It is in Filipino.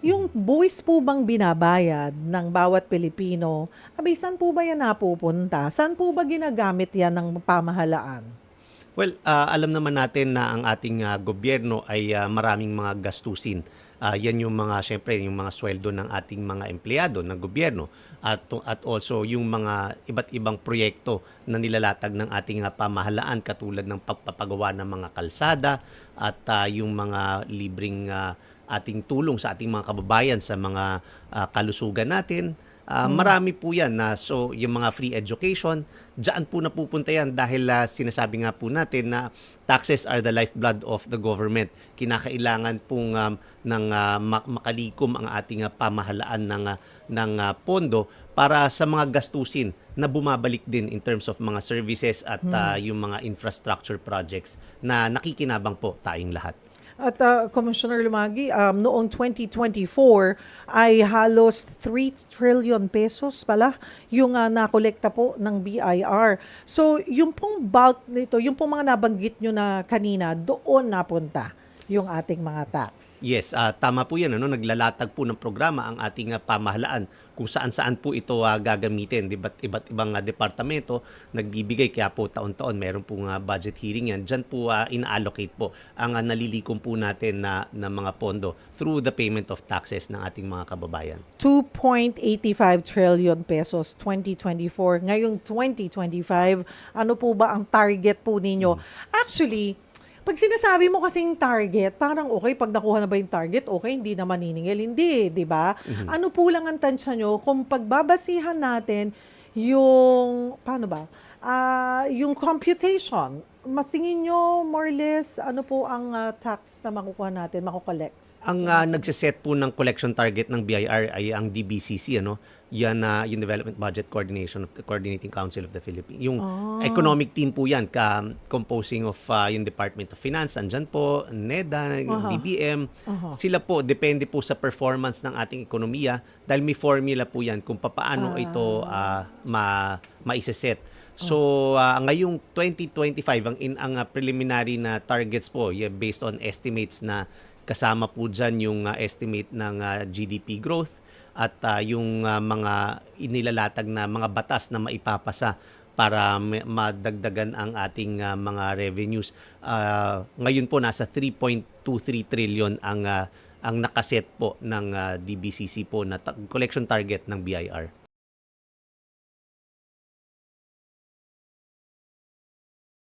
Yung buwis po bang binabayad ng bawat Pilipino, abay saan po ba yan napupunta? Saan po ba ginagamit yan ng pamahalaan? Well, alam naman natin na ang ating gobyerno ay maraming mga gastusin. Yan yung mga, syempre, yung mga sweldo ng ating mga empleyado ng gobyerno at also yung mga iba't ibang proyekto na nilalatag ng ating pamahalaan katulad ng pagpapagawa ng mga kalsada at yung mga libreng ating tulong sa ating mga kababayan sa mga kalusugan natin. Marami po yan so yung mga free education, diyan po napupunta yan dahil sinasabi nga po natin na taxes are the lifeblood of the government. Kinakailangan pong makalikom ang ating pamahalaan ng pondo para sa mga gastusin na bumabalik din in terms of mga services at yung mga infrastructure projects na nakikinabang po tayong lahat. At Commissioner Lumagi, noong 2024 ay halos 3 trillion pesos pala yung nakolekta po ng BIR. So yung pong bulk nito, yung pong mga nabanggit nyo na kanina, doon napunta yung ating mga tax. Yes, tama po yan. Naglalatag po ng programa ang ating pamahalaan kung saan-saan po ito gagamitin. Iba't ibang departamento nagbibigay, kaya po taon-taon meron po budget hearing yan. Diyan po ina-allocate po ang nalilikom po natin na mga pondo through the payment of taxes ng ating mga kababayan. 2.85 trillion pesos 2024. Ngayong 2025, ano po ba ang target po ninyo? Actually, pag sinasabi mo kasing target, parang okay, pag nakuha na ba yung target, okay, hindi na maniningil. Hindi, di ba? Ano po lang ang tansya nyo kung pagbabasihan natin yung, paano ba? Yung computation, mas tingin nyo more or less, ano po ang tax na makukuha natin, makukollect? Ang nagsiset po ng collection target ng BIR ay ang DBCC, yan yung Development Budget Coordination of the Coordinating Council of the Philippines. Yung economic team po yan, composing of yung Department of Finance, andyan po, NEDA, DBM. Sila po, depende po sa performance ng ating ekonomiya dahil may formula po yan kung paano ito maiseset. So, ngayong 2025, ang preliminary na targets po, based on estimates na kasama po dyan yung estimate ng GDP growth at yung mga inilalatag na mga batas na maipapasa para madagdagan ang ating mga revenues. Ngayon po nasa 3.23 trillion ang nakaset po ng DBCC po na collection target ng BIR.